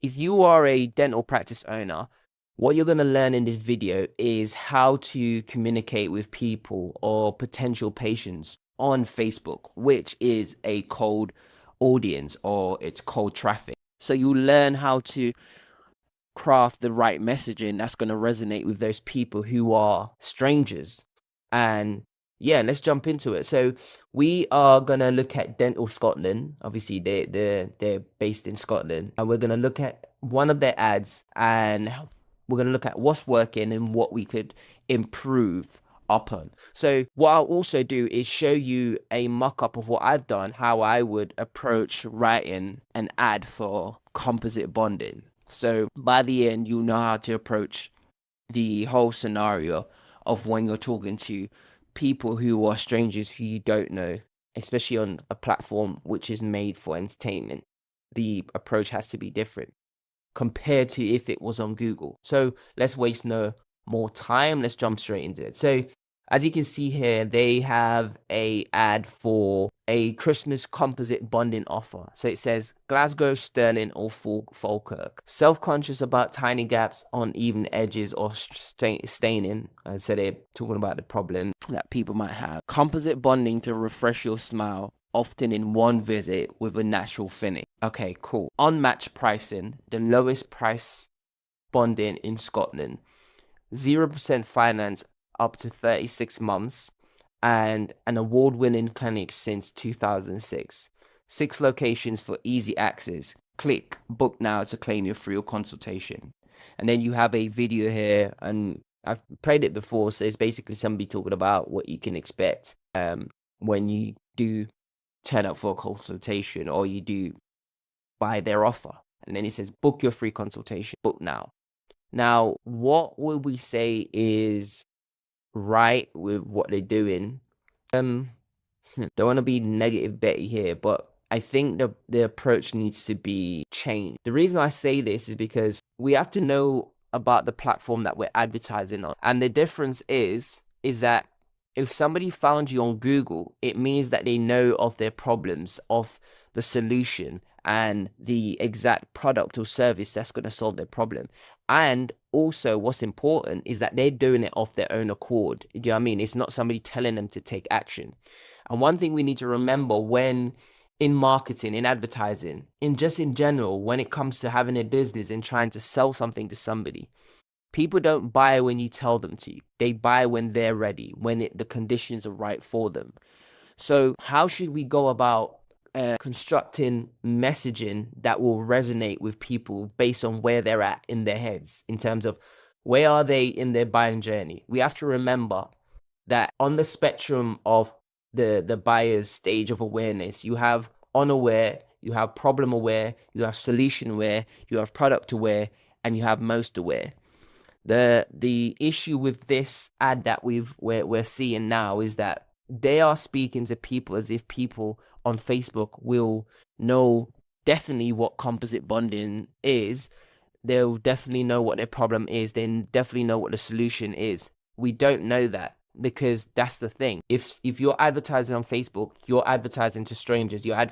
if you are a dental practice owner, what you're going to learn in this video is how to communicate with people or potential patients on Facebook, which is a cold audience or it's cold traffic. So you learn how to craft the right messaging that's going to resonate with those people who are strangers. And yeah, let's jump into it. So we are going to look at Dental Scotland. Obviously, they're based in Scotland, and we're going to look at one of their ads, and we're going to look at what's working and what we could improve upon. So what I'll also do is show you a mock-up of what I've done, how I would approach writing an ad for composite bonding. So by the end, you'll know how to approach the whole scenario of when you're talking to people who are strangers who you don't know, especially on a platform which is made for entertainment. The approach has to be different compared to if it was on Google. So let's waste no more time. Let's jump straight into it. So as you can see here, they have a ad for a Christmas composite bonding offer. So it says Glasgow, Stirling, or Falkirk. Self-conscious about tiny gaps, uneven edges, or staining. And so they're talking about the problem that people might have. Composite bonding to refresh your smile, often in one visit with a natural finish. Okay, cool. Unmatched pricing, the lowest price bonding in Scotland. 0% finance up to 36 months, and an award-winning clinic since 2006. 6 locations for easy access. Click book now to claim your free consultation. And then you have a video here, and I've played it before, so it's basically somebody talking about what you can expect when you do turn up for a consultation or you do buy their offer. And then it says book your free consultation, book now. Now, what would we say is right with what they're doing? Don't want to be negative Betty here, but I think the approach needs to be changed. The reason I say this is because we have to know about the platform that we're advertising on. And the difference is that if somebody found you on Google, it means that they know of their problems, of the solution, and the exact product or service that's going to solve their problem. And also what's important is that they're doing it off their own accord. Do you know what I mean? It's not somebody telling them to take action. And one thing we need to remember when in marketing, in advertising, in general, when it comes to having a business and trying to sell something to somebody, people don't buy when you tell them to. They buy when they're ready, when the conditions are right for them. So how should we go about constructing messaging that will resonate with people based on where they're at in their heads, in terms of where are they in their buying journey? We have to remember that on the spectrum of the buyer's stage of awareness, you have unaware, you have problem aware, you have solution aware, you have product aware, and you have most aware. The issue with this ad that we're seeing now is that they are speaking to people as if people on Facebook will know definitely what composite bonding is. They'll definitely know what their problem is. They definitely know what the solution is. We don't know that, because that's the thing. If you're advertising on Facebook, you're advertising to strangers. You're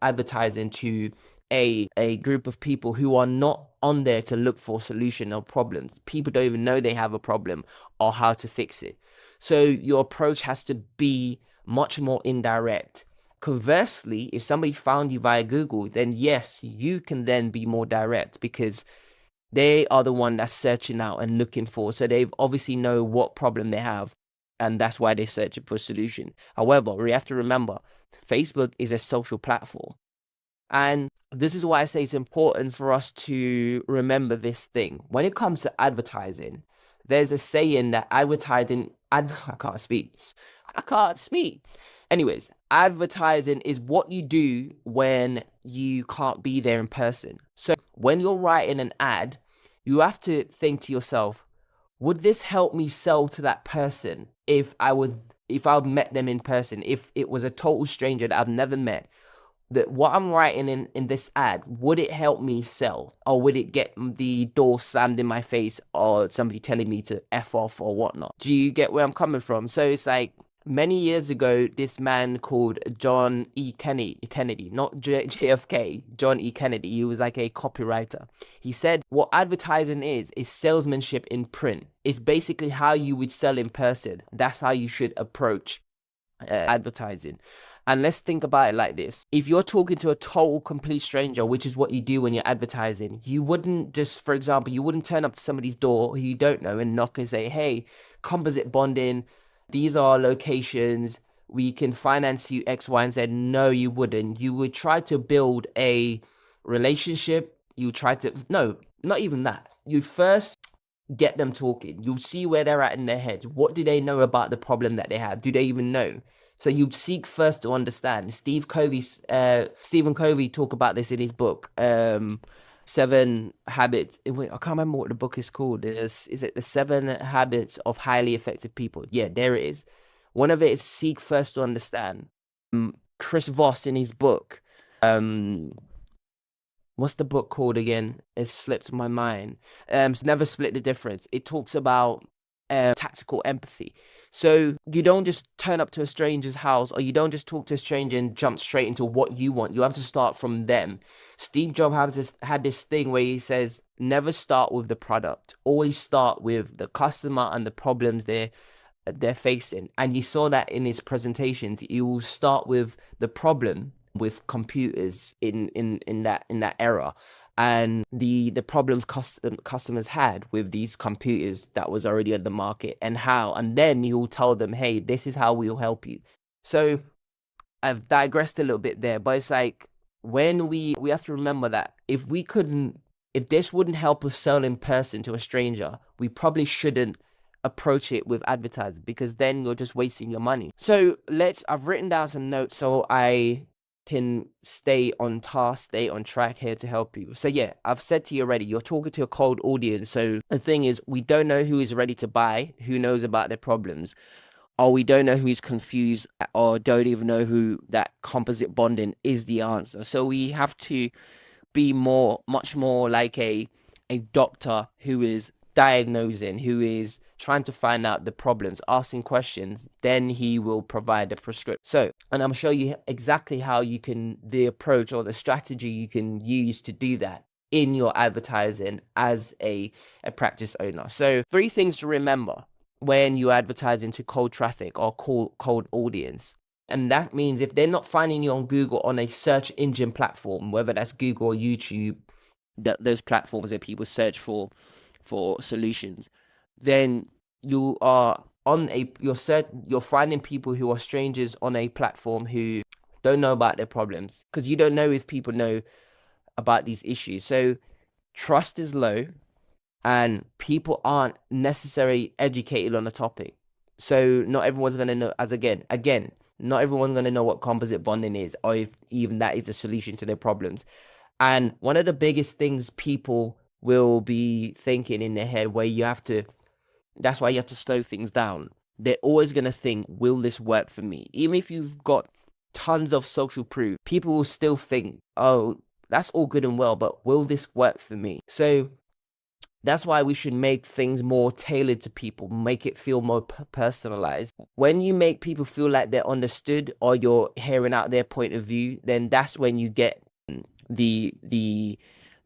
advertising to a group of people who are not on there to look for solution or problems. People don't even know they have a problem or how to fix it. So your approach has to be much more indirect. Conversely, if somebody found you via Google, then yes, you can then be more direct, because they are the one that's searching out and looking for. So they obviously know what problem they have, and that's why they're searching for a solution. However, we have to remember, Facebook is a social platform. And this is why I say it's important for us to remember this thing. When it comes to advertising, there's a saying that I can't speak. Anyways, advertising is what you do when you can't be there in person. So when you're writing an ad, you have to think to yourself, would this help me sell to that person if I'd met them in person, if it was a total stranger that I've never met? That what I'm writing in this ad, would it help me sell, or would it get the door slammed in my face, or somebody telling me to F off or whatnot? Do you get where I'm coming from? So it's like, Many years ago, this man called John E. Kennedy, not JFK, John E. Kennedy, he was like a copywriter. He said, what advertising is salesmanship in print. It's basically how you would sell in person. That's how you should approach advertising. And let's think about it like this. If you're talking to a total complete stranger, which is what you do when you're advertising, you wouldn't just, for example, you wouldn't turn up to somebody's door who you don't know and knock and say, hey, composite bonding, these are locations, we can finance you X, Y, and Z. No, you wouldn't. You would try to build a relationship. You try to, no, not even that. You'd first get them talking. You'll see where they're at in their heads. What do they know about the problem that they have? Do they even know? So you'd seek first to understand. Stephen Covey talk about this in his book, 7 Habits. Wait, I can't remember what the book is called. Is it the 7 Habits of Highly Effective People? Yeah, there it is. One of it is seek first to understand. Chris Voss in his book, what's the book called again? It slipped my mind. Never Split the Difference. It talks about tactical empathy. So you don't just turn up to a stranger's house, or you don't just talk to a stranger and jump straight into what you want. You have to start from them. Steve Jobs had this thing where he says, never start with the product. Always start with the customer and the problems they're facing. And you saw that in his presentations. You will start with the problem with computers in that era, and the problems customers had with these computers that was already on the market, and then you'll tell them, hey, this is how we'll help you. So I've digressed a little bit there, but it's like, when we have to remember that if this wouldn't help us sell in person to a stranger, we probably shouldn't approach it with advertising, because then you're just wasting your money. So I've written down some notes so I can stay on task, stay on track here to help you. So yeah, I've said to you already, you're talking to a cold audience. So the thing is, we don't know who is ready to buy, who knows about their problems, or we don't know who is confused, or don't even know who that composite bonding is the answer. So we have to be much more like a doctor who is diagnosing, who is trying to find out the problems, asking questions, then he will provide a prescription. So, and I'm show you exactly how the approach or the strategy you can use to do that in your advertising as a practice owner. So 3 things to remember when you advertise into cold traffic or cold audience. And that means if they're not finding you on Google on a search engine platform, whether that's Google or YouTube, those platforms that people search for solutions, then you're finding people who are strangers on a platform who don't know about their problems, because you don't know if people know about these issues. So trust is low, and people aren't necessarily educated on the topic. So not everyone's going to know, again, not everyone's going to know what composite bonding is, or if even that is a solution to their problems. And one of the biggest things people will be thinking in their head, that's why you have to slow things down. They're always going to think, will this work for me? Even if you've got tons of social proof, people will still think, oh, that's all good and well, but will this work for me? So that's why we should make things more tailored to people, make it feel more personalized. When you make people feel like they're understood, or you're hearing out their point of view, then that's when you get the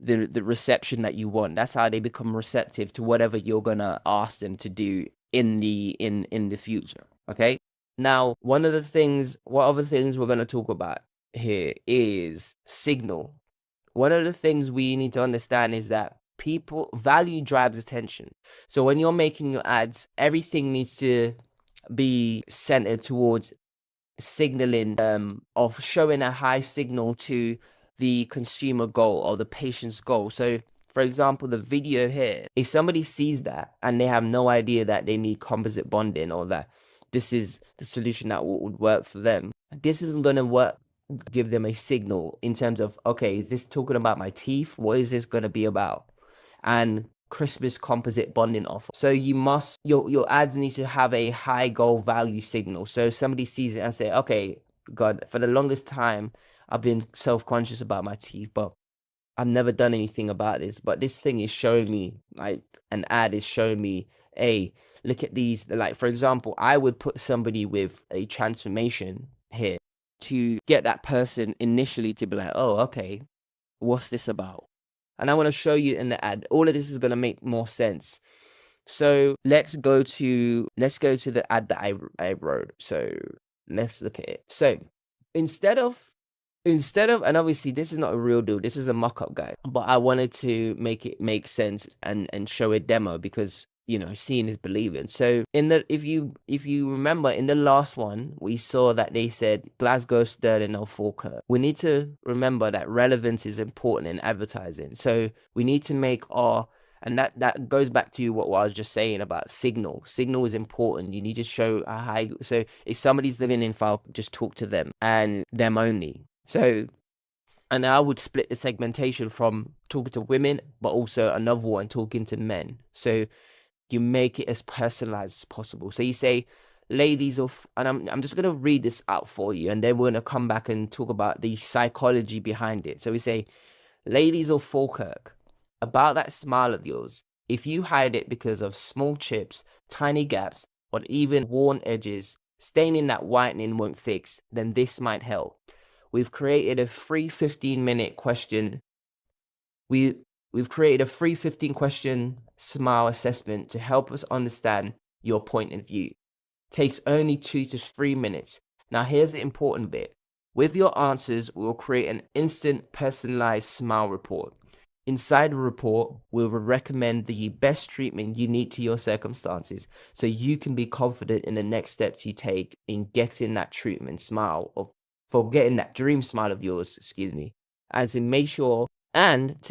reception that you want. That's how they become receptive to whatever you're gonna ask them to do in the future. Okay. Now, what other things we're gonna talk about here is signal. One of the things we need to understand is that value drives attention. So when you're making your ads, everything needs to be centered towards signaling, of showing a high signal to the consumer goal or the patient's goal. So for example, the video here, if somebody sees that and they have no idea that they need composite bonding, or that this is the solution that would work for them, this isn't going to give them a signal in terms of, okay, is this talking about my teeth? What is this going to be about? And Christmas composite bonding offer. So your ads need to have a high goal value signal. So somebody sees it and say, okay, God, for the longest time, I've been self-conscious about my teeth, but I've never done anything about this. But this thing is showing me, like, an ad is showing me, look at these, like, for example, I would put somebody with a transformation here to get that person initially to be like, oh, okay, what's this about? And I want to show you in the ad. All of this is going to make more sense. So let's go to the ad that I wrote. So let's look at it. So instead of, and obviously this is not a real deal, this is a mock-up, guy, but I wanted to make it make sense and show a demo, because seeing is believing. So if you remember, in the last one we saw that they said Glasgow, Stirling or Falkirk. We need to remember that relevance is important in advertising. So we need to make and that goes back to what I was just saying about signal. Signal is important. You need to show a high. So if somebody's living in Falkirk, just talk to them and them only. So, and I would split the segmentation from talking to women, but also another one talking to men. So you make it as personalized as possible. So you say, ladies of, and I'm just going to read this out for you, and then we're going to come back and talk about the psychology behind it. So we say, ladies of Falkirk, about that smile of yours, if you hide it because of small chips, tiny gaps, or even worn edges, staining that whitening won't fix, then this might help. We've created a free 15-minute question. We've created a free 15-question smile assessment to help us understand your point of view. Takes only 2 to 3 minutes. Now here's the important bit. With your answers, we'll create an instant personalized smile report. Inside the report, we will recommend the best treatment unique to your circumstances, so you can be confident in the next steps you take in getting that treatment smile, or for getting that dream smile of yours, excuse me. And to make sure, I need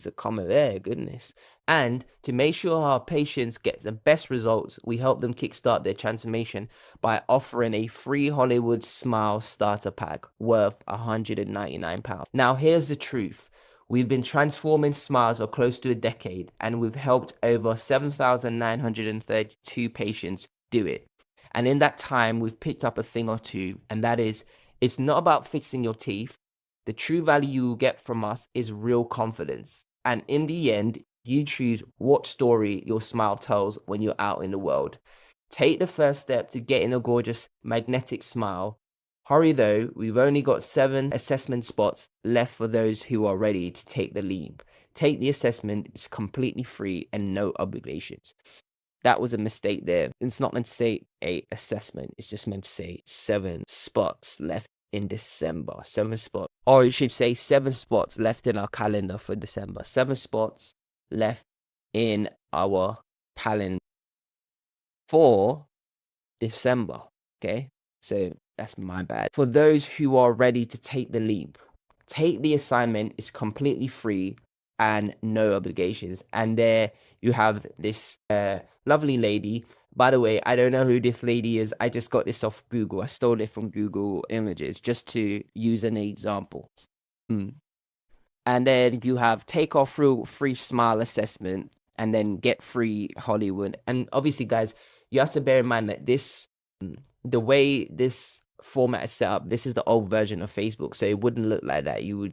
to comment there, goodness. And to make sure our patients get the best results, we help them kickstart their transformation by offering a free Hollywood Smile Starter Pack worth £199. Now, here's the truth. We've been transforming smiles for close to a decade, and we've helped over 7,932 patients do it. And in that time, we've picked up a thing or two, and that is, it's not about fixing your teeth. The true value you will get from us is real confidence. And in the end, you choose what story your smile tells when you're out in the world. Take the first step to getting a gorgeous magnetic smile. Hurry though, we've only got 7 assessment spots left for those who are ready to take the leap. Take the assessment, it's completely free and no obligations. That was a mistake there. It's not meant to say a assessment, it's just meant to say 7 spots left in December. 7 spots. Or you should say 7 spots left in our calendar for December. 7 spots left in our calendar for December. Okay? So that's my bad. For those who are ready to take the leap, take the assignment. It's completely free and no obligations. And there you have this lovely lady. By the way, I don't know who this lady is. I just got this off Google. I stole it from Google Images just to use an example. And then you have take off through free smile assessment, and then get free Hollywood. And obviously, guys, you have to bear in mind that the way this format is set up, this is the old version of Facebook, so it wouldn't look like that. You're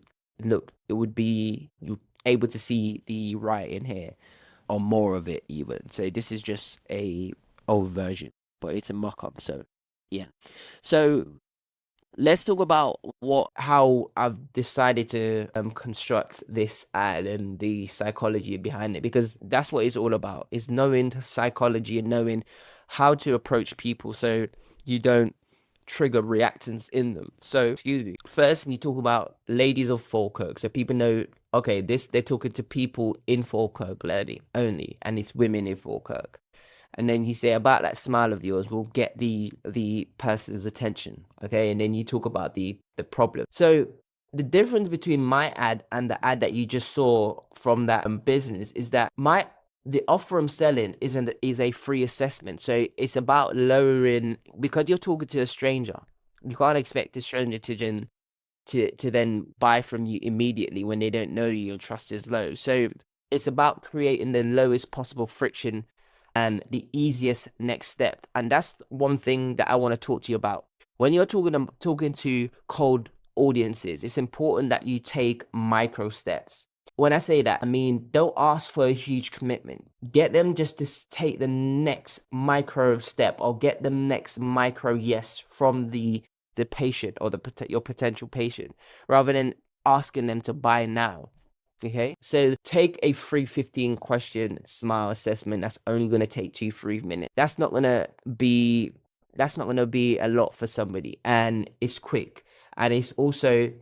able to see the writing here, or more of it even. So this is just a old version, but it's a mock-up. So yeah. So let's talk about how I've decided to construct this ad and the psychology behind it, because that's what it's all about, is knowing the psychology and knowing how to approach people so you don't trigger reactants in them. So, excuse me. First, we talk about ladies of Falkirk, so people know, okay, they're talking to people in Falkirk only, and it's women in Falkirk. And then you say, about that smile of yours will get the person's attention, okay? And then you talk about the problem. So the difference between my ad and the ad that you just saw from that business is that the offer I'm selling is a free assessment. So it's about lowering, because you're talking to a stranger. You can't expect a stranger to then buy from you immediately when they don't know you. Your trust is low. So it's about creating the lowest possible friction and the easiest next step. And that's one thing that I want to talk to you about. When you're talking to cold audiences, it's important that you take micro steps. when I say that, I mean, don't ask for a huge commitment. Get them just to take the next micro step, or get the next micro yes from the patient, or your potential patient, rather than asking them to buy now. Okay, so take a free 15 question smile assessment. That's only going to take 2-3 minutes. That's not going to be a lot for somebody, and it's quick. And it's also,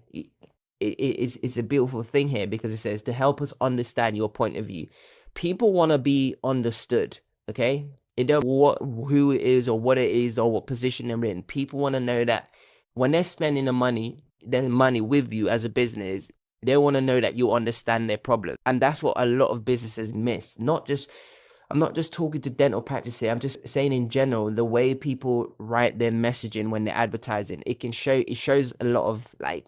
it's a beautiful thing here, because it says to help us understand your point of view. People want to be understood. Okay, it don't who it is, or what it is, or what position they're in. People want to know that when they're spending their money with you as a business, they want to know that you understand their problem. And that's what a lot of businesses miss. I'm not just talking to dental practice here. I'm just saying in general, the way people write their messaging when they're advertising, it shows a lot of like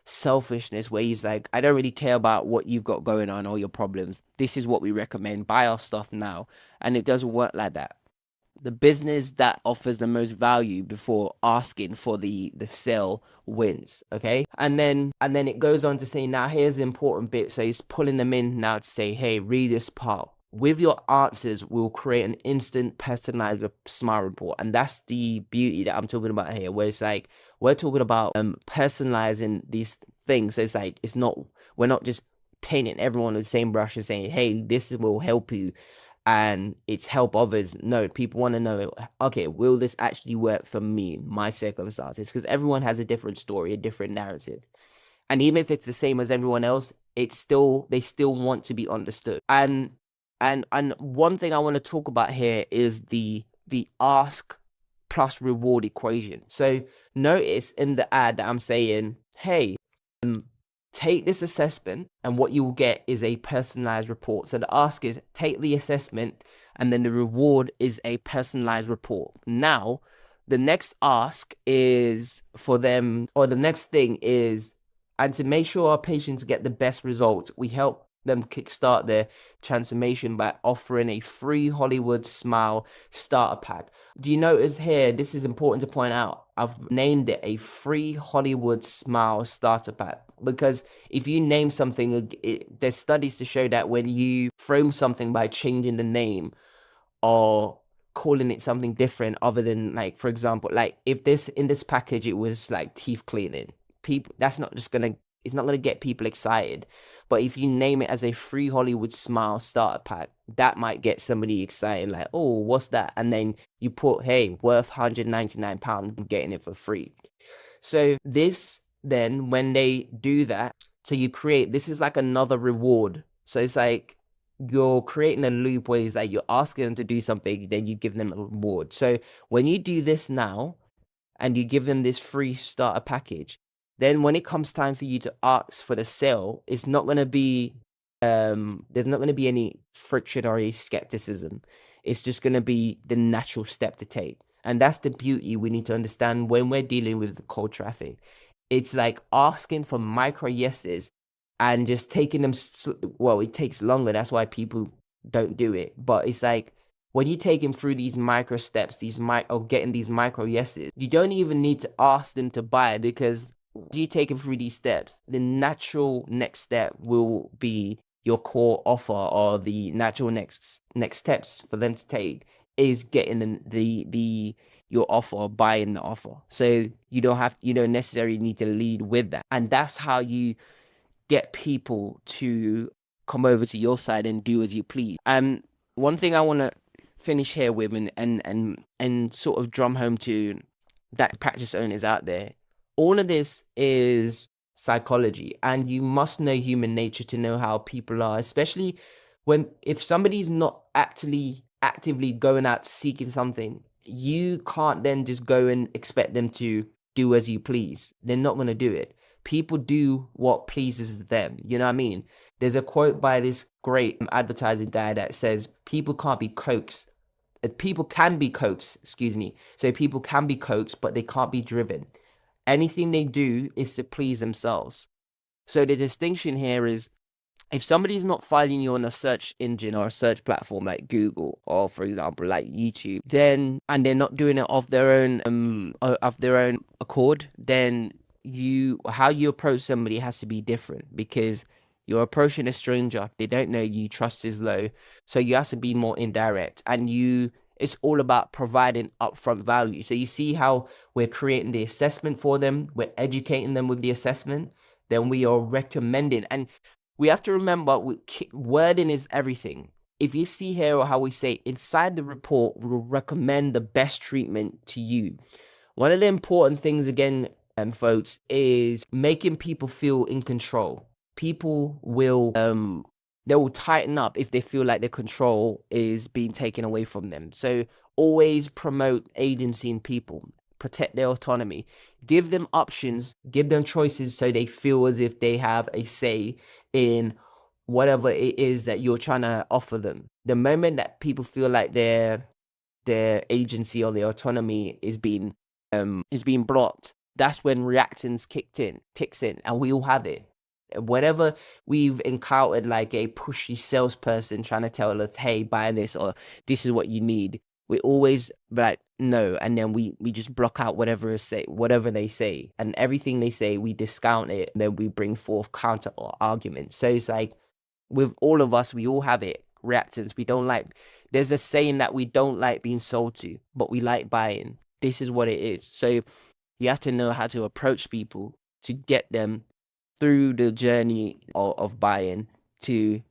selfishness, where he's like, I don't really care about what you've got going on or your problems. This is what we recommend. Buy our stuff now. And it doesn't work like that. The business that offers the most value before asking for the sale wins. Okay, and then it goes on to say, now here's the important bit. So he's pulling them in now to say, hey, read this part. With your answers, we'll create an instant personalized smile report. And that's the beauty that I'm talking about here, where it's like, we're talking about personalizing these things. So it's like, we're not just painting everyone with the same brush and saying, hey, this will help you and it's help others. No, people want to know, okay, will this actually work for me, my circumstances? Because everyone has a different story, a different narrative. And even if it's the same as everyone else, they still want to be understood. And one thing I want to talk about here is the ask plus reward equation. So notice in the ad that I'm saying, hey, take this assessment, and what you will get is a personalized report. So the ask is take the assessment, and then the reward is a personalized report. Now, the next ask is for them, or the next thing is, and to make sure our patients get the best results, we help them kickstart their transformation by offering a free Hollywood Smile starter pack. Do you notice here, this is important to point out, I've named it a free Hollywood Smile starter pack, because if you name something, there's studies to show that when you frame something by changing the name or calling it something different other than, like, for example, like if in this package it was like teeth cleaning, people, it's not gonna get people excited. But if you name it as a free Hollywood Smile starter pack, that might get somebody excited, like, oh, what's that? And then you put, hey, worth £199, getting it for free. So this, then when they do that, so you create, this is like another reward. So it's like you're creating a loop where it's like you're asking them to do something, then you give them a reward. So when you do this now and you give them this free starter package, then when it comes time for you to ask for the sale, it's not going to be, there's not going to be any friction or any skepticism. It's just going to be the natural step to take. And that's the beauty we need to understand when we're dealing with the cold traffic. It's like asking for micro yeses and just taking them, well, it takes longer. That's why people don't do it. But it's like, when you take them through these micro steps, or getting these micro yeses, you don't even need to ask them to buy, because you take them through these steps, the natural next step will be your core offer, or the natural next steps for them to take is getting your offer, or buying the offer. So you don't necessarily need to lead with that. And that's how you get people to come over to your side and do as you please. And one thing I want to finish here with, and sort of drum home to that practice owners out there, all of this is psychology, and you must know human nature to know how people are, especially if somebody's not actively going out seeking something. You can't then just go and expect them to do as you please. They're not going to do it. People do what pleases them. You know what I mean? There's a quote by this great advertising guy that says, people can't be coaxed. People can be coaxed, excuse me. So people can be coaxed, but they can't be driven. Anything they do is to please themselves. So the distinction here is, if somebody's not finding you on a search engine or a search platform like Google, or for example like YouTube, then, and they're not doing it of their own accord, then how you approach somebody has to be different, because You're approaching a stranger. They don't know you. Trust is low. So you have to be more indirect. And it's all about providing upfront value. So you see how we're creating the assessment for them. We're educating them with the assessment. Then we are recommending. And we have to remember, wording is everything. If you see here how we say inside the report, we'll recommend the best treatment to you. One of the important things, again, folks, is making people feel in control. People will they will tighten up if they feel like their control is being taken away from them. So always promote agency in people, protect their autonomy, give them options, give them choices so they feel as if they have a say in whatever it is that you're trying to offer them. The moment that people feel like their agency or their autonomy is being blocked, that's when reactions kicks in, and we all have it. Whenever we've encountered like a pushy salesperson trying to tell us, hey, buy this, or this is what you need, we always like no, and then we just block out whatever they say, and everything they say we discount it, and then we bring forth counter or arguments. So it's like with all of us, we all have it. Reactions we don't like. There's a saying that we don't like being sold to, but we like buying. This is what it is. So you have to know how to approach people to get them through the journey of buying to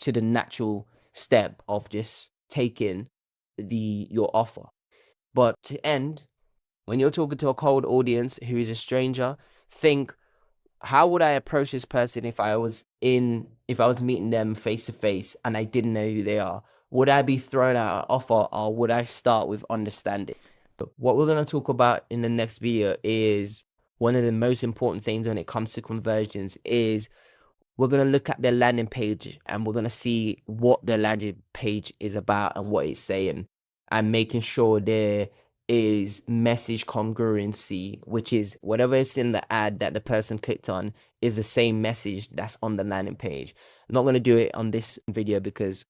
the natural step of just taking your offer. But to end, when you're talking to a cold audience who is a stranger, think, how would I approach this person if I was meeting them face to face and I didn't know who they are? Would I be throwing out an offer, or would I start with understanding? What we're going to talk about in the next video is one of the most important things when it comes to conversions is we're going to look at their landing page, and we're going to see what the landing page is about and what it's saying, and making sure there is message congruency, which is whatever is in the ad that the person clicked on is the same message that's on the landing page. I'm not going to do it on this video because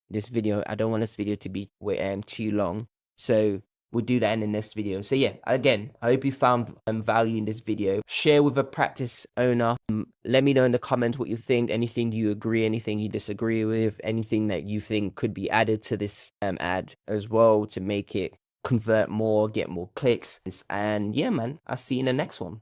I don't want this video to be too long. So we'll do that in the next video. So yeah, again, I hope you found value in this video. Share with a practice owner. Let me know in the comments what you think, anything you agree, anything you disagree with, anything that you think could be added to this ad as well to make it convert more, get more clicks. And yeah, man, I'll see you in the next one.